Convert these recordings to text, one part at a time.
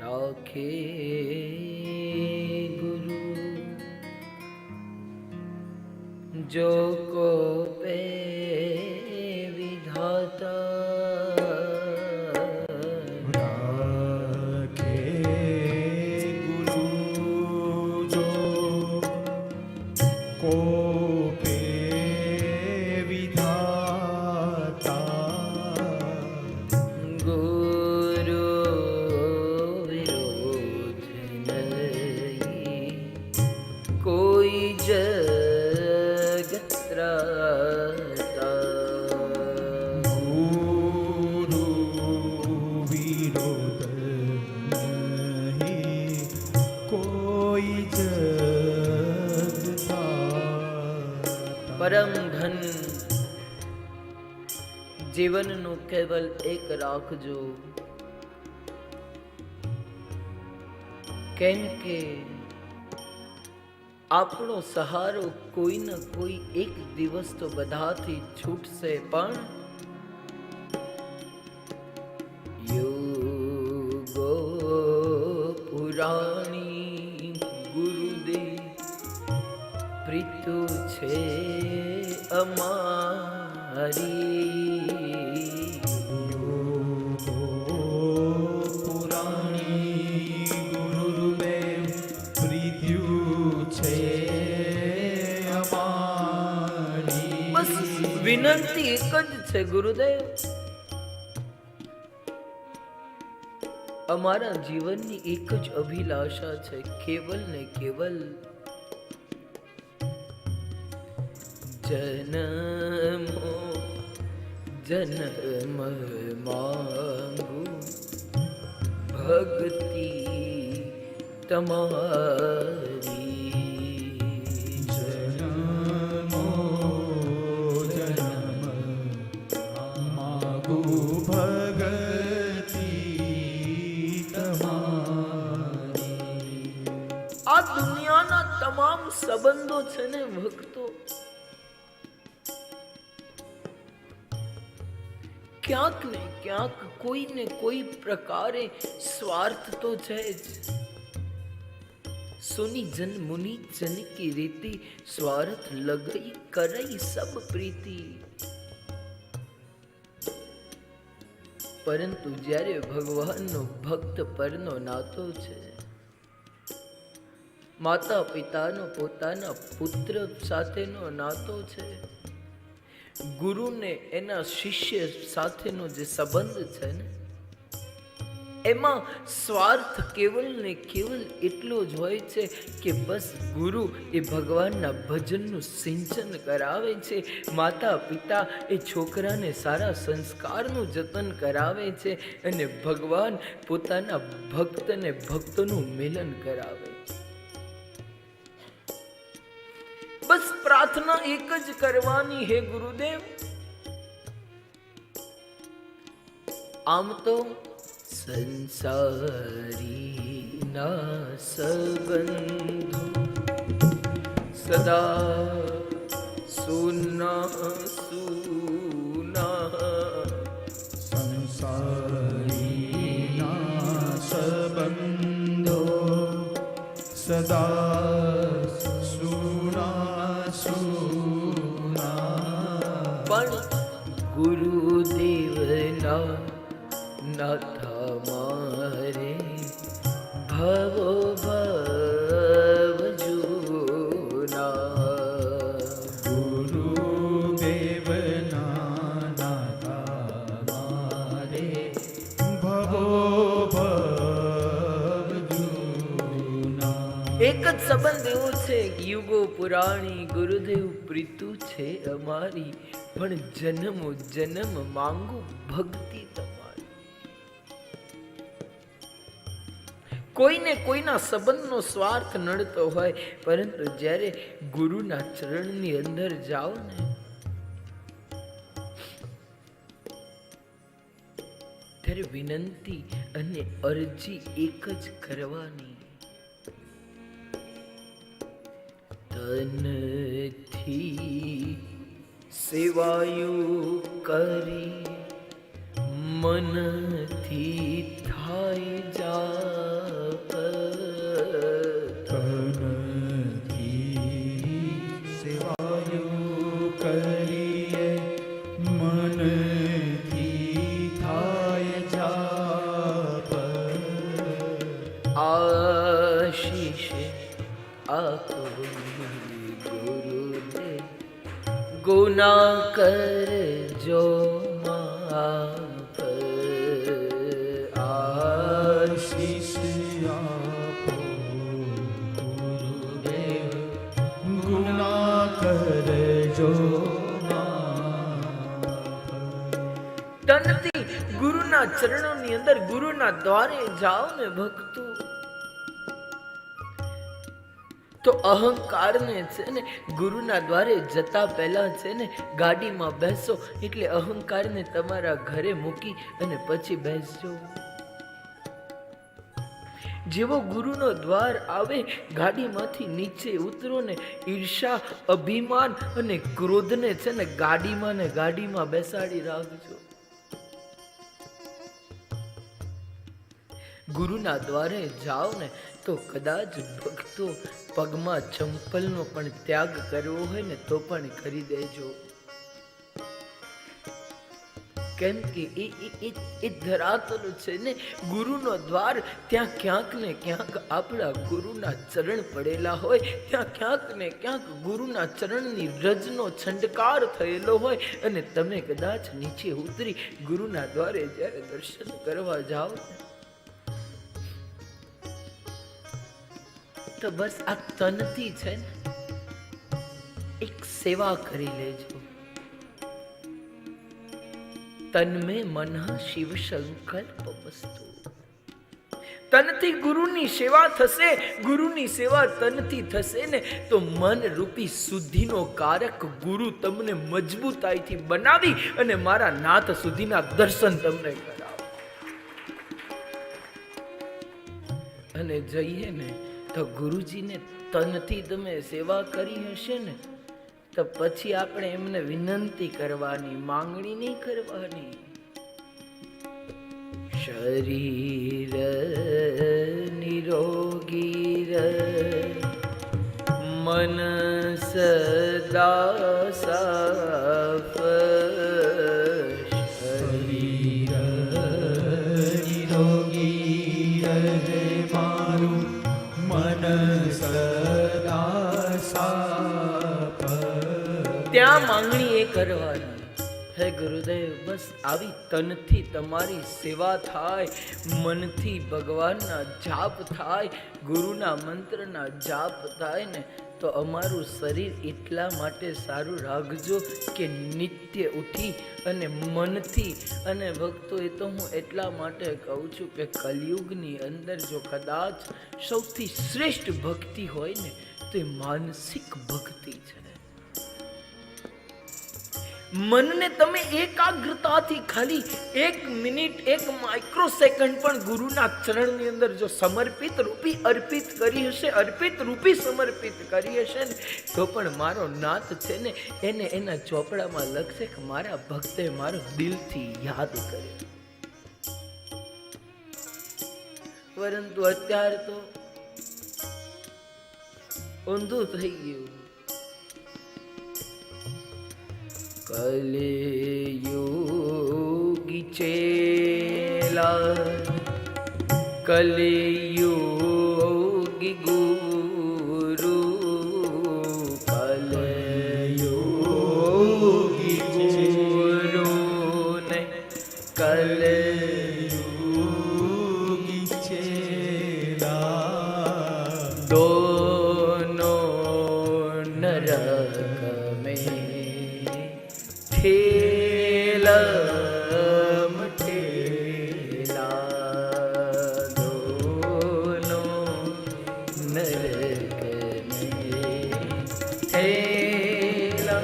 રાખે ગુરુ જો કો પે વિધાતા રાખે ગુરુ જો કો પે વિધાતા ગુરુ વિરોધ નહીં કોઈ જગત ત્રાતા ગુરુ વિરોધ નહીં કોઈ જગતા પરમ ધન જીવનનું કેવલ એક રાખજો, કેમ કે આપણો સહારો કોઈ ન કોઈ એક દિવસ તો બધાથી છૂટશે, પણ યોગો પુરાણી ગુરુદેવ પ્રીતુ છે અમારી યોગો પુરાણી ગુરુદેવ પ્રીત્યુ છે અમારી. બસ વિનંતી એક જ છે ગુરુદેવ, અમારા જીવનની એક જ અભિલાષા છે, કેવલ ને કેવલ જન્મો જન્મ માંગુ ભક્તિ તમારી. જન્મો જન્મ માગુ ભગતિ તમારી. આ દુનિયાના તમામ સંબંધો છે ને ભક્તો, ક્યાંક ને ક્યાંક કોઈ ને કોઈ પ્રકારે સ્વાર્થ તો છે જ. સુની જન મુनि जन की रीति स्वार्थ लगई करई सब प्रीति. પરંતુ જ્યારે ભગવાનનો ભક્ત પરનો નાતો છે, માતા પિતાનો પોતાના પુત્ર સાથેનો નાતો છે, ગુરુને એના શિષ્ય સાથેનો જે સંબંધ છે ને, એમાં સ્વાર્થ કેવલ ને કેવલ એટલો જ હોય છે કે બસ ગુરુ એ ભગવાનના ભજનનું સિંચન કરાવે છે, માતા પિતા એ છોકરાને સારા સંસ્કારનું જતન કરાવે છે, અને ભગવાન પોતાના ભક્તને ભક્તનું મિલન કરાવે છે. બસ પ્રાર્થના એક જ કરવાની, હે ગુરુદેવ, આમ તો સંસારીના સંબંધો સદા સુના સુના. સંસારીના સંબંધો સદા સુના સુના. પણ ગુરુદેવના નાથા મારે ભવો ભવ જૂના. ગુરુદેવના નાથા મારે ભવો ભવ જૂના. એક જ સંબંધ એવો છે કે યુગો પુરાણી ગુરુદેવ પ્રીતુ છે અમારી, પણ જન્મો જન્મ માંગુ ભક્તિ તમારી. કોઈને કોઈના સંબંધનો સ્વાર્થ નડતો હોય, પરંતુ જ્યારે ગુરુના ચરણની અંદર જાઓ ને, ત્યારે વિનંતી અને અરજી એક જ કરવાની, તનથી સેવાયું કરી મનથી થાય જા. આપો ગુરુદેવ, ગુના કરજો માફ, આશીષ આપો ગુરુદેવ, ગુના કરજો તનથી ગુરુના ચરણોની અંદર, ગુરુના દ્વારે જાઓ ને ભક્તો, તો અહંકારને છે ને ગુરુના દ્વારે જતા પહેલા છે ને ગાડીમાં બેસો, એટલે અહંકારને તમારા ઘરે મૂકી અને પછી બેસજો. જેવો ગુરુનો દ્વાર આવે, ગાડીમાંથી નીચે ઉતરો ને ઈર્ષા, અભિમાન અને ક્રોધને છે ને ગાડીમાં બેસાડી રાખજો. ગુરુના દ્વારે જાઓ ને તો કદાચ ભક્તો પગમાં ચંપલનો પણ ત્યાગ કરવો હોય ને તો પણ કરી દેજો. કેમ કે એ ધરાતલ છે ને ગુરુનો દ્વાર, ત્યાં ક્યાંક ને ક્યાંક આપણા ગુરુના ચરણ પડેલા હોય, ત્યાં ક્યાંક ને ક્યાંક ગુરુના ચરણની રજનો છંડકાર થયેલો હોય, અને તમે કદાચ નીચે ઉતરી ગુરુના દ્વારે જ્યારે દર્શન કરવા જાઓ તો બસ આ તનથી છે ને એક સેવા કરી લેજો. તન મેં મન શિવ સંકલ્પ વસ્તુ. તનથી ગુરુની સેવા થશે, ગુરુની સેવા તનથી થશે ને તો મન રૂપી શુદ્ધિનો કારક ગુરુ તમને મજબૂતાઈથી બનાવી અને મારા નાથ સુધીના દર્શન તમને કરાવે. અને જઈએ ને તો ગુરુજીને તનથી તમે સેવા કરી હશે ને તો પછી આપણે એમને વિનંતી કરવાની, માંગણી નહીં કરવાની. શરીર નિરોગી મન સદા સાફ, શરીર નિરોગી રહે મારું, મન સદા સાફ. ત્યાં માંગણી એ કરવાની, હે ગુરુદેવ બસ આવી તનથી તમારી સેવા થાય, મનથી ભગવાનના જાપ થાય, ગુરુના મંત્રના જાપ થાય ને તો અમારું શરીર એટલા માટે સારું રાખજો કે નિત્ય ઉઠી અને મનથી. અને ભક્તો એ તો હું એટલા માટે કહું છું કે કલયુગની અંદર જો કદાચ સૌથી શ્રેષ્ઠ ભક્તિ હોય ને તો એ માનસિક ભક્તિ છે. મનને તમે એકાગ્રતાથી ખાલી 1 મિનિટ 1 માઇક્રોસેકન્ડ પણ ગુરુના ચરણની અંદર જો સમર્પિત રૂપી અર્પિત કરી હશે, અર્પિત રૂપી સમર્પિત કરી હશે ને તો પણ મારો નાથ છે ને એને એના ચોપડામાં લખશે કે મારા ભક્તે મારો દિલથી યાદ કર્યો. પરંતુ અત્યારે તો ઊંધું થઈ ગયું. કલિયુગી ચેલા, કલિયુગી ગુરુ, કલિયુગી ગુરુ ને કલિયુગી ચેલા, દોનો નરક में ठेलम ठेला, दोनों नरक में ठेलम ठेला.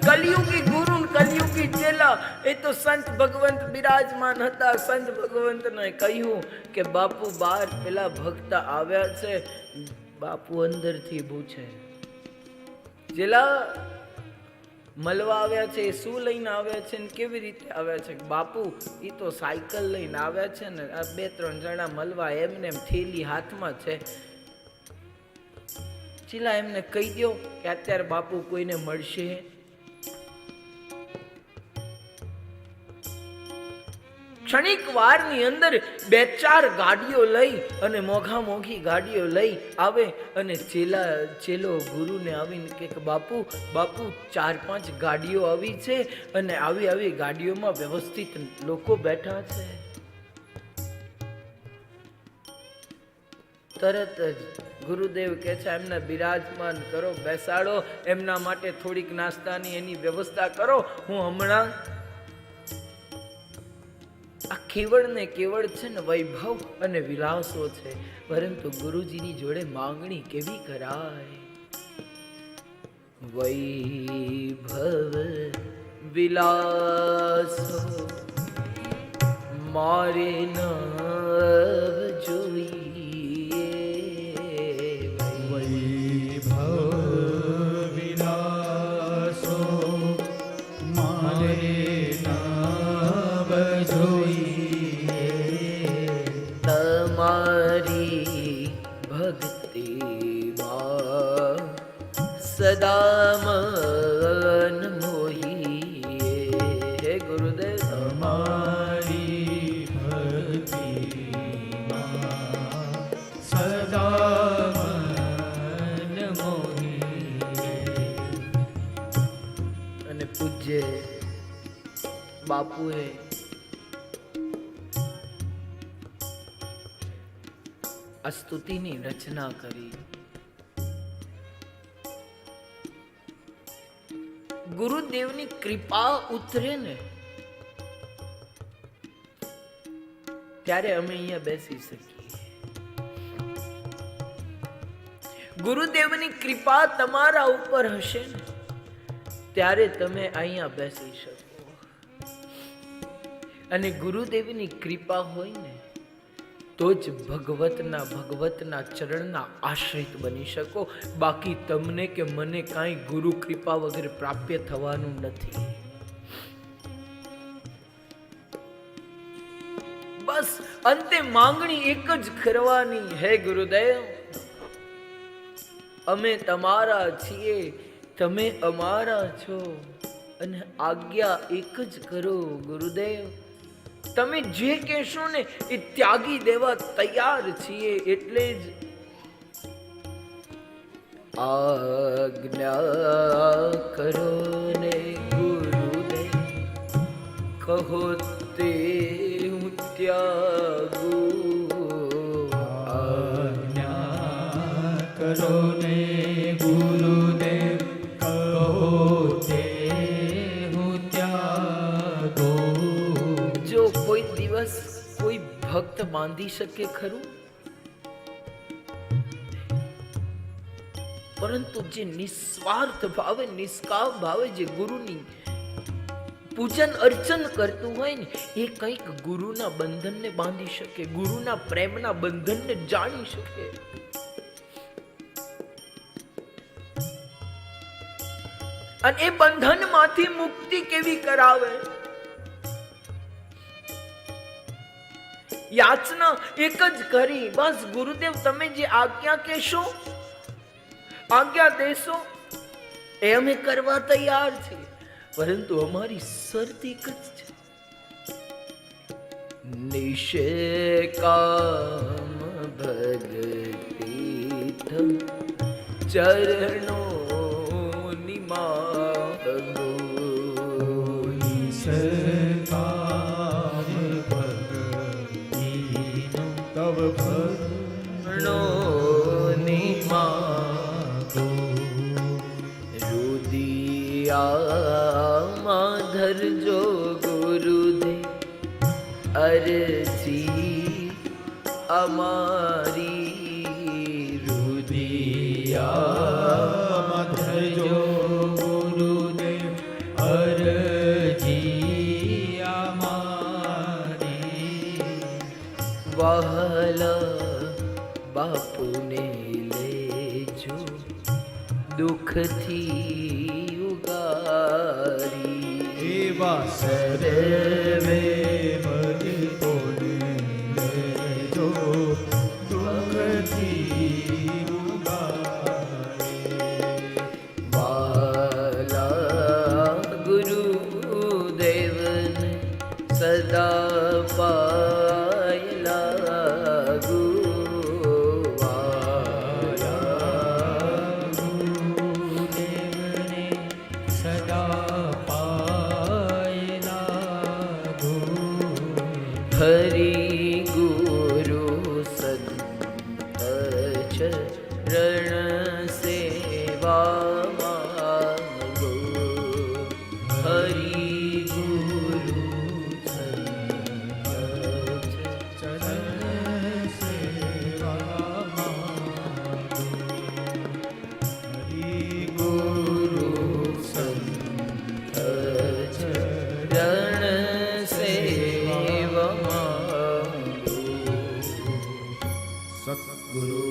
કલયુગી ગુરુ, કલયુગી ચેલા, એ તો સંત ભગવંત બિરાજમાન હતા. સંત ભગવંતને કહ્યું કે બાપુ બાર પેલા ભક્ત આવ્યા છે. બાપુ અંદરથી પૂછે, ચેલા મળવા આવ્યા છે, શું લઈને આવ્યા છે ને કેવી રીતે આવ્યા છે? બાપુ એ તો સાયકલ લઈને આવ્યા છે ને આ 2-3 જણા મળવા, એમને એમ થેલી હાથમાં છે. ચીલા એમને કહી દો કે અત્યારે બાપુ કોઈને મળશે. ક્ષણિક વારની અંદર 2-4 ગાડીઓ લઈ અને મોંઘી ગાડીઓ લઈ આવે અને ચેલો ગુરુને આવીને કહે કે બાપુ 4-5 ગાડીઓ આવી છે અને આવી ગાડીઓમાં વ્યવસ્થિત લોકો બેઠા છે. તરત જ ગુરુદેવ કહે છે એમને બિરાજમાન કરો, બેસાડો, એમના માટે થોડીક નાસ્તાની એની વ્યવસ્થા કરો, હું હમણાં. આ કેવળ ને કેવળ છે ને વૈભવ અને વિલાસો છે, પરંતુ ગુરુજીની જોડે માંગણી કેવી કરાય? વૈભવ વિલાસો મારે ન જોઈએ, વૈભવ વિલાસો મારે નામ જોઈએ, તમારી ભક્તિમાં સદા મન મોહીએ. હે ગુરુદેવ, તમારી ભક્તિમાં સદા મન મોહીએ. અને પૂજ્ય બાપુએ આ સ્તુતિની રચના કરી. ગુરુદેવની કૃપા ઉતરે ને ત્યારે અમે અહીંયા બેસી શકીએ. ગુરુદેવની કૃપા તમારા ઉપર હશે ને ત્યારે તમે અહીંયા બેસી શકો. અને ગુરુદેવની કૃપા હોય ને તો જ ભગવતના ચરણના આશ્રિત બની શકો. બાકી તમને કે મને કાંઈ ગુરુ કૃપા વગર પ્રાપ્ય થવાનું નથી. બસ અંતે માંગણી એક જ કરવાની, હે ગુરુદેવ, અમે તમારા છીએ, તમે અમારા છો, અને આજ્ઞા એક જ કરો ગુરુદેવ. તમે જે કહેશો ને એ ત્યાગી દેવા તૈયાર છીએ. એટલે જ આજ્ઞા કરો ને ગુરુદેવ, કહો તે હું ત્યાગું. આજ્ઞા કરો ને ગુરુદેવ, કહો તે હું ત્યાગું. જો કોઈ દિવસ કોઈ ભક્ત બાંધી શકે ખરું? પરંતુ જે નિસ્વાર્થ ભાવે નિષ્કામ ભાવે જે ગુરુની પૂજન અર્ચન કરતું હોય ને એ કંઈક ગુરુના બંધનને બાંધી શકે, ગુરુના પ્રેમના બંધનને જાણી શકે. અને એ બંધનમાંથી મુક્તિ કેવી કરાવે? યાચના એક જ કરી, બસ ગુરુદેવ તમે જે આજ્ઞા કહેશો, આજ્ઞા દેશો, એ અમે કરવા તૈયાર છીએ, પરંતુ અમારી શરત એક જ છે, નિષેકામ ભક્તિ ચરણો નિમાગો. નિષેકામ ભક્તિનો તવ ચરણો નિમાગો. રુદિયામાં ધરજો ગુરુદેવ અરજી અમારી. રુદિયામાં ધરજો ગુરુદેવ અરજી અમારી. વહાલા બાપુને લેજો દુઃખથી ઉગારી. એવા સર્વે ભક્તોને લેજો દુઃખથી ઉગારી. વાલા ગુરુદેવને સદા ગુરુ સંત ચરણ સેવા માંગો. હરિ ગુરુ ચરણ સેવા માંગો. હરિ ગુરુ સંત ચરણ સેવા માંગો. સતગુરુ